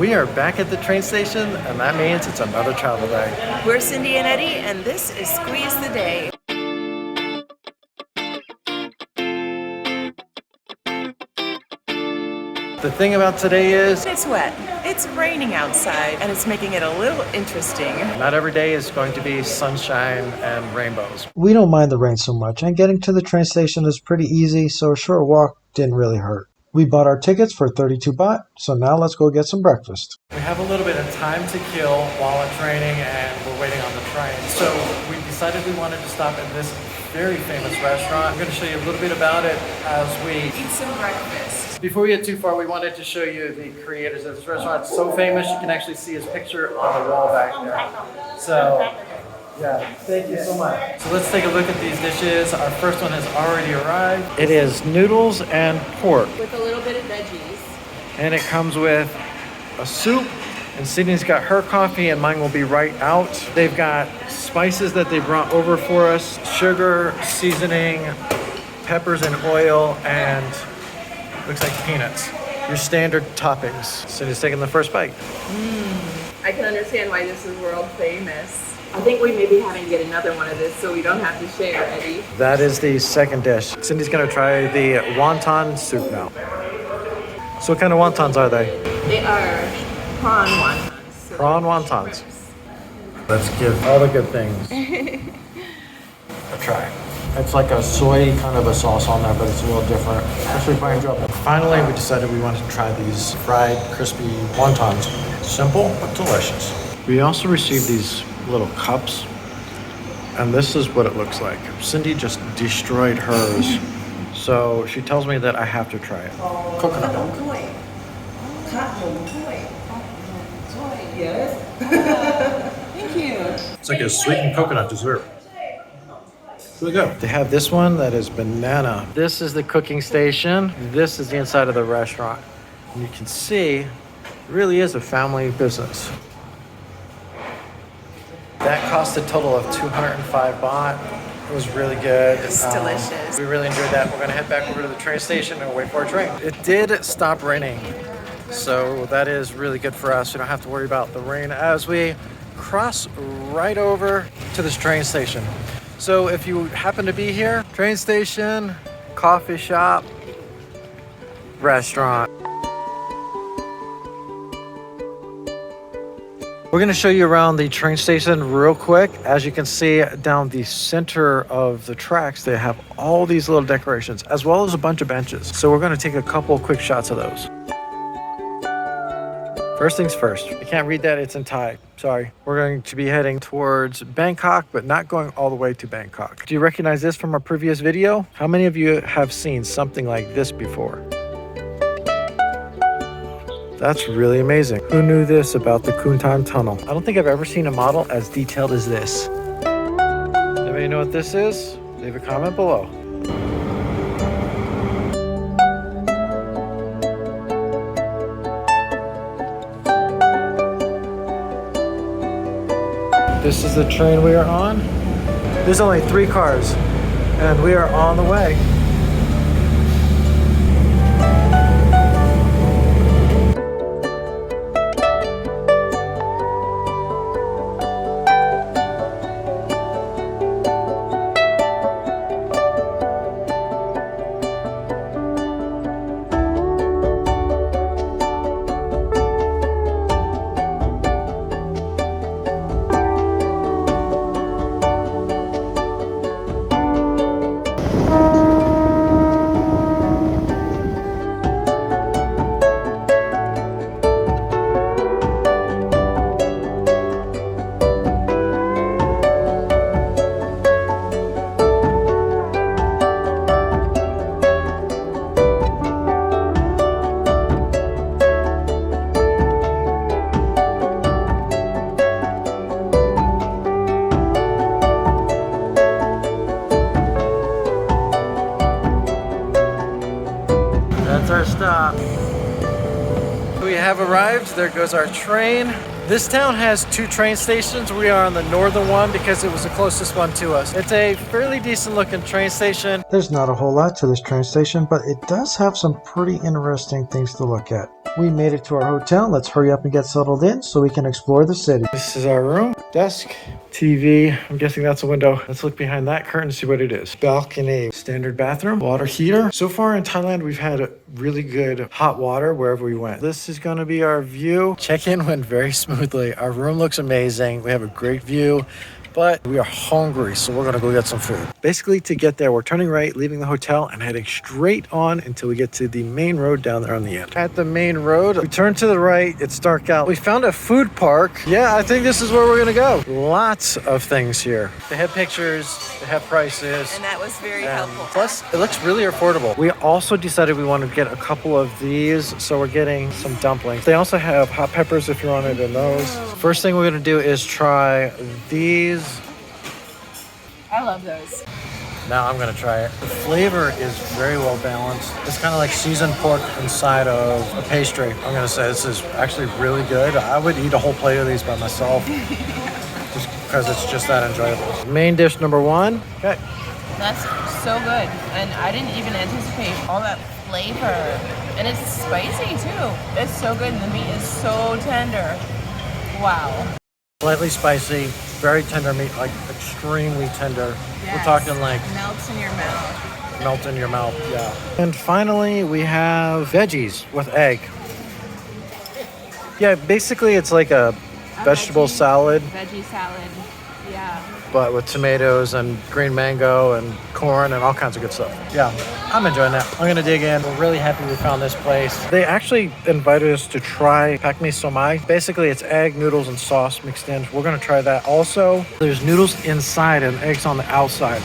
We are back at the train station, and that means it's another travel day. We're Cindy and Eddie, and this is Squeeze the Day. The thing about today is It's wet. It's raining outside, and it's making it a little interesting. not every day is going to be sunshine and rainbows. We don't mind the rain so much, and getting to the train station is pretty easy, so a short walk didn't really hurt. We bought our tickets for 32 baht, so now let's go get some breakfast. We have a little bit of time to kill while in training, and we're waiting on the train. So we decided we wanted to stop at this very famous restaurant. I'm going to show you a little bit about it as we Eat some breakfast. Before we get too far, we wanted to show you the creators of this restaurant. It's so famous, you can actually see his picture on the wall back there. So, yeah, thank you so much. So let's take a look at these dishes. Our first one has already arrived. It is noodles and pork. With a little bit of veggies. And it comes with a soup. And Sydney's got her coffee and mine will be right out. They've got spices that they brought over for us. Sugar, seasoning, peppers and oil, and looks like peanuts. Your standard toppings. Cindy's taking the first bite. I can understand why this is world famous. I think we may be having to get another one of this so we don't have to share, Eddie. That is the second dish. Cindy's gonna try the wonton soup now. So what kind of wontons are they? They are prawn wontons. So Prawn wontons. Let's give all the good things a try. It's like a soy kind of a sauce on there, but it's a little different. Actually, if I enjoy it. Finally, we decided we wanted to try these fried, crispy wontons. Simple, but delicious. We also received these little cups, and this is what it looks like. Cindy just destroyed hers, so she tells me that I have to try it. Coconut milk. Yes. Thank you. It's like a sweetened coconut dessert. Really good. They have this one that is banana. This is the cooking station. This is the inside of the restaurant. And you can see, it really is a family business. That cost a total of 205 baht. It was really good. It's delicious. We really enjoyed that. We're gonna head back over to the train station and wait for our train. It did stop raining, so that is really good for us. We don't have to worry about the rain as we cross right over to this train station. So if you happen to be here, train station, coffee shop, restaurant. We're gonna show you around the train station real quick. As you can see down the center of the tracks, they have all these little decorations, as well as a bunch of benches. So we're gonna take a couple quick shots of those. First things first, I can't read that, it's in Thai, sorry. We're going to be heading towards Bangkok, but not going all the way to Bangkok. Do you recognize this from our previous video? How many of you have seen something like this before? That's really amazing. Who knew this about the Kuntan Tunnel? I don't think I've ever seen a model as detailed as this. Anybody know what this is? Leave a comment below. This is the train we are on. There's only 3 cars, and we are on the way. That's our stop. We have arrived. There goes our train. This town has 2 train stations. We are on the northern one because it was the closest one to us. It's a fairly decent looking train station. There's not a whole lot to this train station, but it does have some pretty interesting things to look at. We made it to our hotel. Let's hurry up and get settled in so we can explore the city. This is our room. Desk, TV. I'm guessing that's a window. Let's look behind that curtain and see what it is. Balcony, standard bathroom, water heater. So far in Thailand, we've had really good hot water wherever we went. This is going to be our view. Check-in went very smoothly. Our room looks amazing. We have a great view. But we are hungry, so we're gonna go get some food. Basically, to get there, we're turning right, leaving the hotel, and heading straight on until we get to the main road down there on the end. At the main road, we turn to the right, it's dark out. We found a food park. Yeah, I think this is where we're gonna go. Lots of things here. They have pictures, they have prices. And that was very helpful. Plus, it looks really affordable. We also decided we wanted to get a couple of these, so we're getting some dumplings. They also have hot peppers if you wanted in those. First thing we're gonna do is try these. I love those. Now I'm gonna try it. The flavor is very well balanced. It's kind of like seasoned pork inside of a pastry. I'm gonna say this is actually really good. I would eat a whole plate of these by myself. Just because it's just that enjoyable. Main dish number one. Okay. That's so good. And I didn't even anticipate all that flavor. And it's spicy too. It's so good. And the meat is so tender. Wow. Slightly spicy, very tender meat, like extremely tender. Yes. We're talking like Melts in your mouth. melt in your mouth, yeah. And finally, we have veggies with egg. Yeah, basically it's like a vegetable salad, Veggie salad. Yeah. but with tomatoes and green mango and corn and all kinds of good stuff. Yeah, I'm enjoying that. I'm gonna dig in. We're really happy we found this place. They actually invited us to try pak mi somai. Basically, it's egg, noodles, and sauce mixed in. We're gonna try that also. There's noodles inside and eggs on the outside.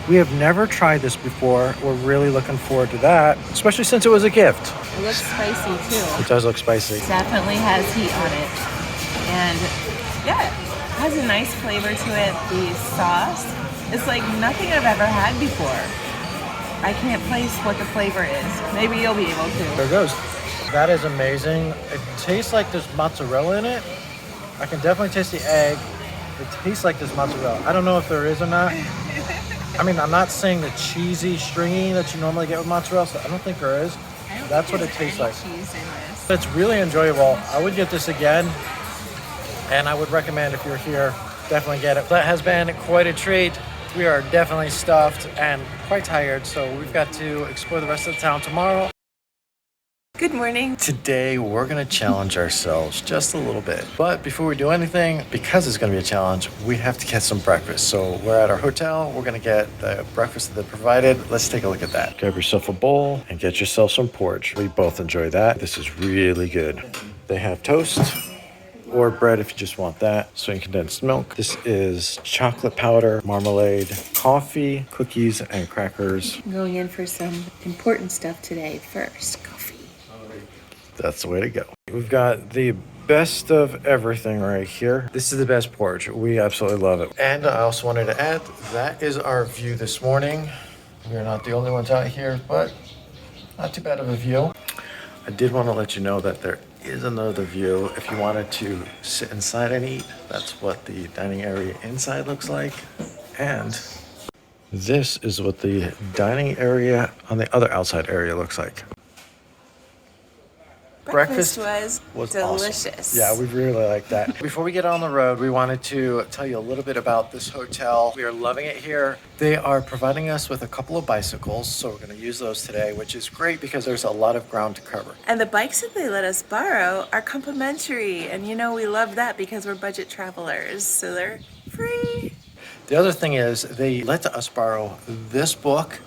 We have never tried this before. We're really looking forward to that, especially since it was a gift. It looks spicy too. It does look spicy. Definitely has heat on it. And yeah, it has a nice flavor to it. The sauce is like nothing I've ever had before. I can't place what the flavor is. Maybe you'll be able to. There it goes. That is amazing. It tastes like there's mozzarella in it. I can definitely taste the egg. It tastes like there's mozzarella. I don't know if there is or not. I mean, I'm not saying the cheesy, stringy that you normally get with mozzarella. So I don't think there is. That's what it tastes like. Cheese in this. It's really enjoyable. I would get this again. And I would recommend if you're here, definitely get it. That has been quite a treat. We are definitely stuffed and quite tired, so we've got to explore the rest of the town tomorrow. Good morning. Today, we're gonna challenge ourselves just a little bit. But before we do anything, because it's gonna be a challenge, we have to get some breakfast. So we're at our hotel, we're gonna get the breakfast that they provided. Let's take a look at that. Grab yourself a bowl and get yourself some porridge. We both enjoy that. This is really good. They have toast or bread if you just want that. Sweet condensed milk. This is chocolate powder, marmalade, coffee, cookies, and crackers. I'm going in for some important stuff today. First, coffee. That's the way to go. We've got the best of everything right here. This is the best porridge. We absolutely love it. And I also wanted to add, that is our view this morning. We're not the only ones out here, but not too bad of a view. I did want to let you know that there is another view. If you wanted to sit inside and eat, that's what the dining area inside looks like. And this is what the dining area on the other outside area looks like. Breakfast was delicious. delicious. Yeah, we really like that. Before we get on the road, we wanted to tell you a little bit about this hotel. We are loving it here. They are providing us with a couple of bicycles, so we're going to use those today, which is great because there's a lot of ground to cover. And the bikes that they let us borrow are complimentary. And you know, we love that because we're budget travelers. So they're free. The other thing is they let us borrow this book,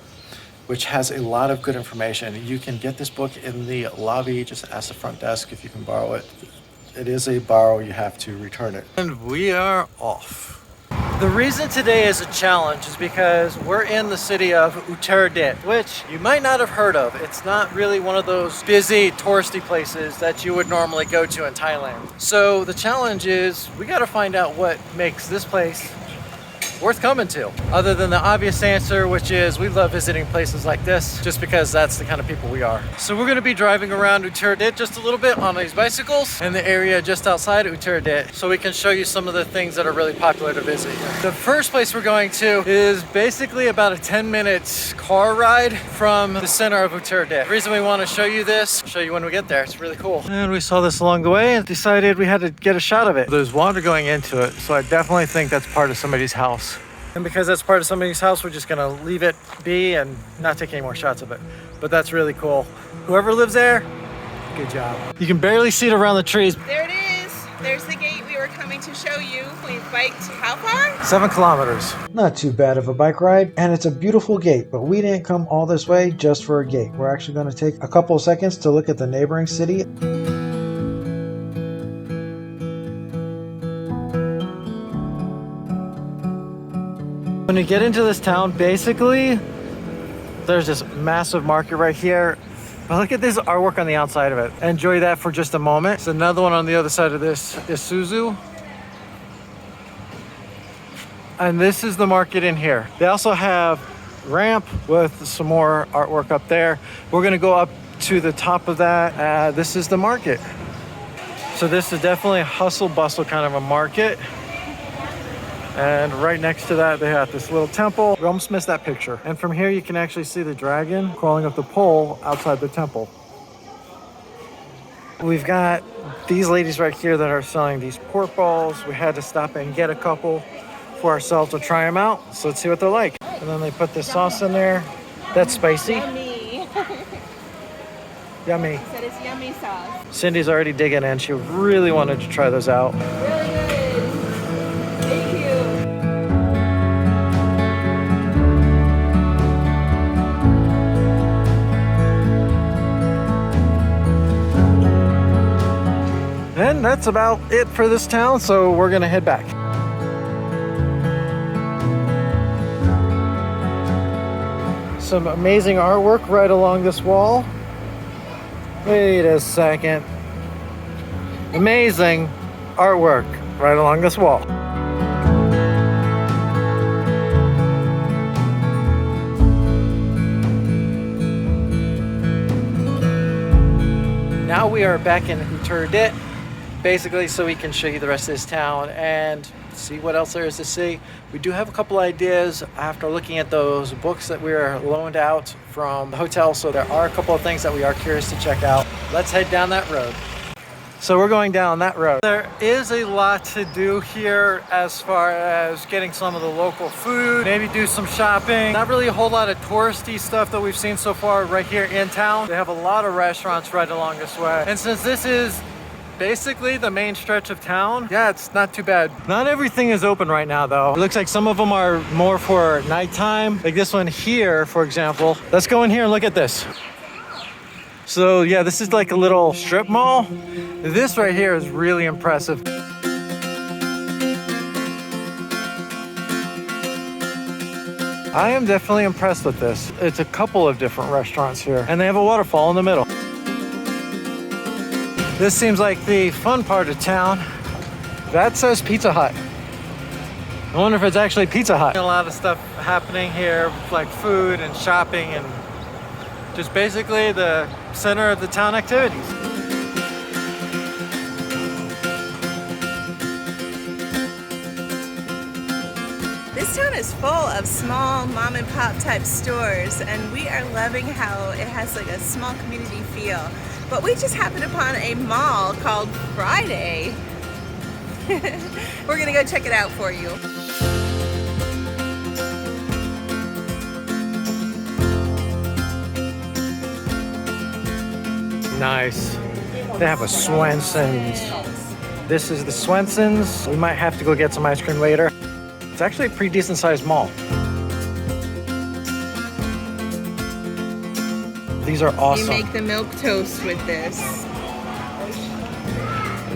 which has a lot of good information. You can get this book in the lobby. Just ask the front desk if you can borrow it. It is a borrow. You have to return it. And we are off. The reason today is a challenge is because we're in the city of Uttaradit, which you might not have heard of. It's not really one of those busy touristy places that you would normally go to in Thailand. So the challenge is we got to find out what makes this place worth coming to. Other than the obvious answer, which is we love visiting places like this just because that's the kind of people we are. So we're gonna be driving around Uttaradit just a little bit on these bicycles in the area just outside Uttaradit so we can show you some of the things that are really popular to visit here. The first place we're going to is basically about a 10-minute car ride from the center of Uttaradit. The reason we want to show you this, show you when we get there, it's really cool. And we saw this along the way and decided we had to get a shot of it. There's water going into it, so I definitely think that's part of somebody's house. And because that's part of somebody's house, we're just gonna leave it be and not take any more shots of it. But that's really cool. Whoever lives there, good job. You can barely see it around the trees. There it is. There's the gate we were coming to show you. We've biked how far? 7 kilometers. Not too bad of a bike ride, and it's a beautiful gate, but we didn't come all this way just for a gate. We're actually going to take a couple of seconds to look at the neighboring city. When you get into this town, basically, there's this massive market right here. But look at this artwork on the outside of it. Enjoy that for just a moment. There's another one on the other side of this, Isuzu. And this is the market in here. They also have ramp with some more artwork up there. We're gonna go up to the top of that. This is the market. So this is definitely a hustle bustle kind of a market. And right next to that, they have this little temple. We almost missed that picture. And from here, you can actually see the dragon crawling up the pole outside the temple. We've got these ladies right here that are selling these pork balls. We had to stop and get a couple for ourselves to try them out. So let's see what they're like. And then they put this sauce in there. That's spicy. Yummy. Yummy. Said it's yummy sauce. Cindy's already digging in. She really wanted to try those out. Really good. Thank you. And that's about it for this town, so we're gonna head back. Some amazing artwork right along this wall. Wait a second. Amazing artwork right along this wall. Now we are back in Uttaradit, basically so we can show you the rest of this town and see what else there is to see. We do have a couple ideas after looking at those books that we were loaned out from the hotel, so there are a couple of things that we are curious to check out. Let's head down that road. So we're going down that road. There is a lot to do here as far as getting some of the local food, maybe do some shopping. Not really a whole lot of touristy stuff that we've seen so far right here in town. They have a lot of restaurants right along this way. And since this is basically the main stretch of town, yeah, it's not too bad. Not everything is open right now though. It looks like some of them are more for nighttime. Like this one here, for example. Let's go in here and look at this. So yeah, this is like a little strip mall. This right here is really impressive. I am definitely impressed with this. It's a couple of different restaurants here, and they have a waterfall in the middle. This seems like the fun part of town. That says Pizza Hut. I wonder if it's actually Pizza Hut. A lot of stuff happening here, like food and shopping and just basically the center of the town activities. This town is full of small mom and pop type stores, and we are loving how it has like a small community feel. But we just happened upon a mall called Friday. We're gonna go check it out for you. Nice. They have a Swenson's. This is the Swenson's. We might have to go get some ice cream later. It's actually a pretty decent sized mall. These are awesome. You make the milk toast with this.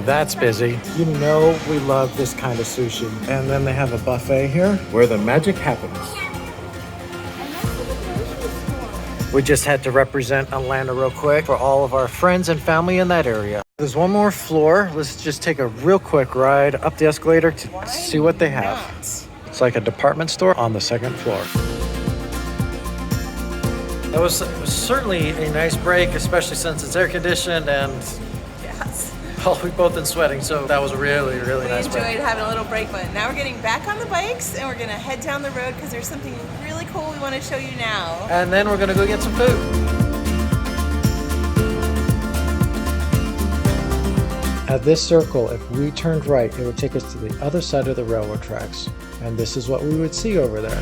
That's busy. You know we love this kind of sushi. And then they have a buffet here where the magic happens. We just had to represent Atlanta real quick for all of our friends and family in that area. There's one more floor. Let's just take a real quick ride up the escalator to see what they have. looks like a department store on the second floor. It was certainly a nice break, especially since it's air conditioned and Yes. well, we've both been sweating, so that was a really, really nice We enjoyed break. having a little break, but now we're getting back on the bikes and we're gonna head down the road because there's something really cool we want to show you now. And then we're gonna go get some food. At this circle, if we turned right, it would take us to the other side of the railroad tracks. And this is what we would see over there.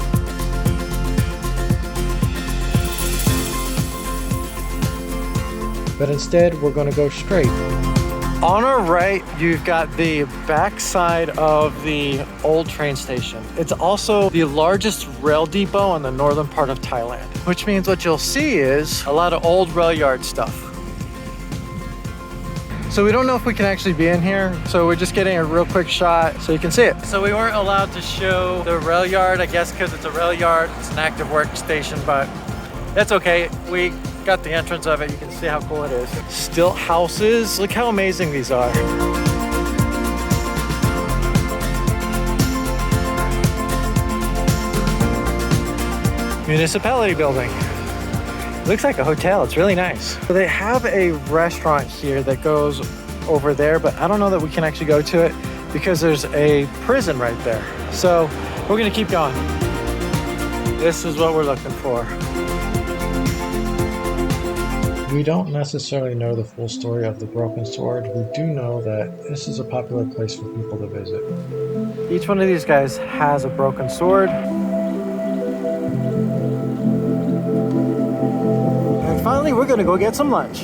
But instead, we're going to go straight. On our right, you've got the backside of the old train station. It's also the largest rail depot in the northern part of Thailand, which means what you'll see is a lot of old rail yard stuff. So we don't know if we can actually be in here, so we're just getting a real quick shot so you can see it. So we weren't allowed to show the rail yard, I guess because it's a rail yard, it's an active workstation, but that's okay. We got the entrance of it, you can see how cool it is. Stilt houses, look how amazing these are. Municipality building. Looks like a hotel, it's really nice. So they have a restaurant here that goes over there, but I don't know that we can actually go to it because there's a prison right there. So we're gonna keep going. This is what we're looking for. We don't necessarily know the full story of the Broken Sword. We do know that this is a popular place for people to visit. Each one of these guys has a broken sword. And finally, we're gonna go get some lunch.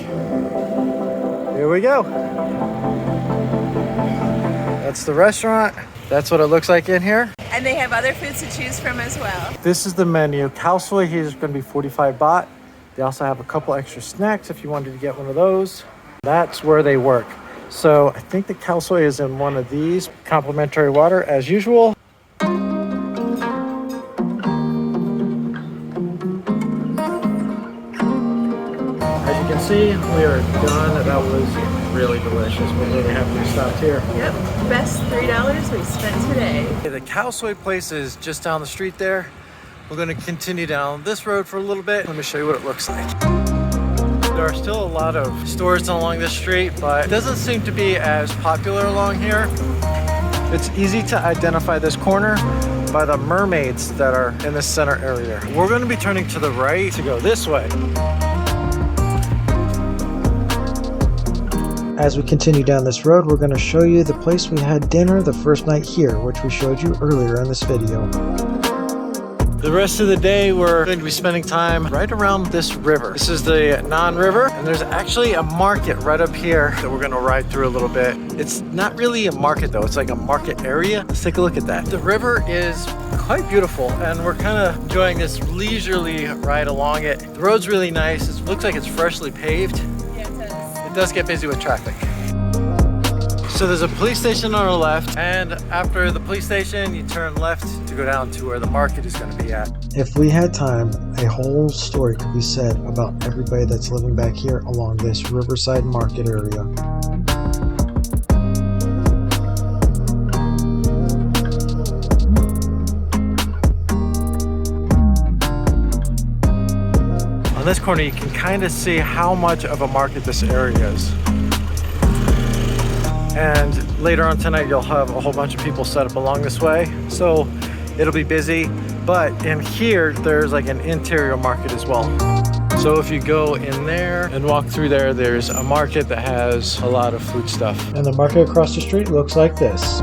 Here we go. That's the restaurant. That's what it looks like in here. And they have other foods to choose from as well. This is the menu. Khao soi here is gonna be 45 baht. They also have a couple extra snacks if you wanted to get one of those. That's where they work. So I think the khao soi is in one of these. Complimentary water as usual. As you can see, we are done. That was really delicious. We're really happy we stopped here. Yep, best $3 we spent today. Okay, the khao soi place is just down the street there. We're going to continue down this road for a little bit. Let me show you what it looks like. There are still a lot of stores along this street, but it doesn't seem to be as popular along here. It's easy to identify this corner by the mermaids that are in the center area. We're going to be turning to the right to go this way. As we continue down this road, we're going to show you the place we had dinner the first night here, which we showed you earlier in this video. The rest of the day, we're going to be spending time right around this river. This is the Nan River, and there's actually a market right up here that we're going to ride through a little bit. It's not really a market though, it's like a market area. Let's take a look at that. The river is quite beautiful, and we're kind of enjoying this leisurely ride along it. The road's really nice. It looks like it's freshly paved. Yeah, it does. It does get busy with traffic. So there's a police station on our left, and after the police station, you turn left to go down to where the market is going to be at. If we had time, a whole story could be said about everybody that's living back here along this riverside market area. On this corner, you can kind of see how much of a market this area is. And later on tonight, you'll have a whole bunch of people set up along this way. So it'll be busy, but in here, there's like an interior market as well. So if you go in there and walk through there, there's a market that has a lot of food stuff. And the market across the street looks like this.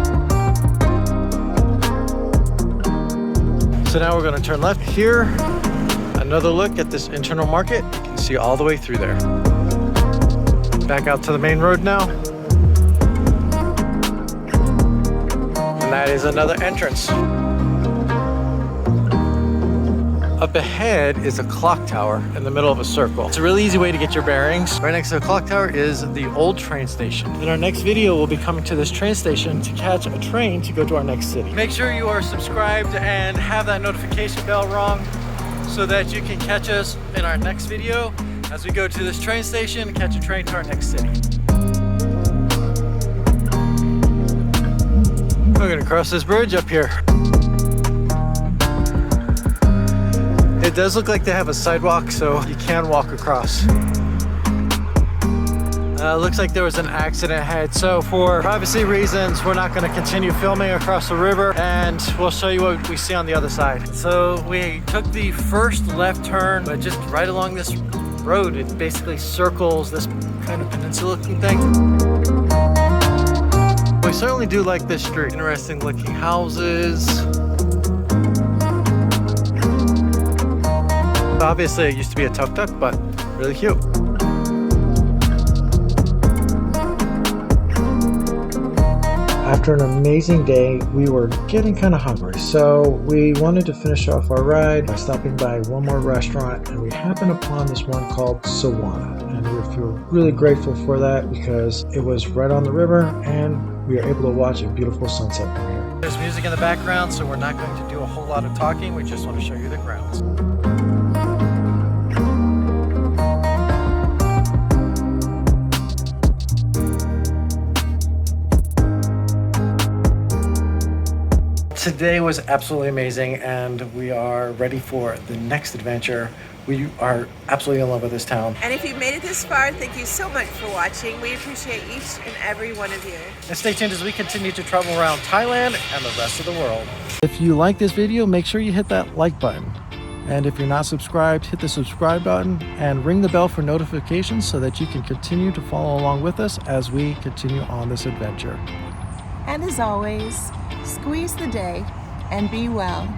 So now we're gonna turn left here. Another look at this internal market. You can see all the way through there. Back out to the main road now. That is another entrance. Up ahead is a clock tower in the middle of a circle. It's a really easy way to get your bearings. Right next to the clock tower is the old train station. In our next video, we'll be coming to this train station to catch a train to go to our next city. Make sure you are subscribed and have that notification bell rung so that you can catch us in our next video as we go to this train station and catch a train to our next city. We're gonna cross this bridge up here. It does look like they have a sidewalk, so you can walk across. Looks like there was an accident ahead, so for privacy reasons, we're not going to continue filming across the river, and we'll show you what we see on the other side. So we took the first left turn, but just right along this road, it basically circles this kind of peninsula-looking thing. We certainly do like this street. Interesting looking houses. Obviously, it used to be a tuk-tuk, but really cute. After an amazing day, we were getting kind of hungry, so we wanted to finish off our ride by stopping by one more restaurant, and we happened upon this one called Sawana, and we feel really grateful for that because it was right on the river, and we were able to watch a beautiful sunset from here. There's music in the background, so we're not going to do a whole lot of talking. We just want to show you the grounds. Today was absolutely amazing, and we are ready for the next adventure. We are absolutely in love with this town. And if you've made it this far, thank you so much for watching. We appreciate each and every one of you. And stay tuned as we continue to travel around Thailand and the rest of the world. If you like this video, make sure you hit that like button. And if you're not subscribed, hit the subscribe button and ring the bell for notifications so that you can continue to follow along with us as we continue on this adventure. And as always, squeeze the day and be well.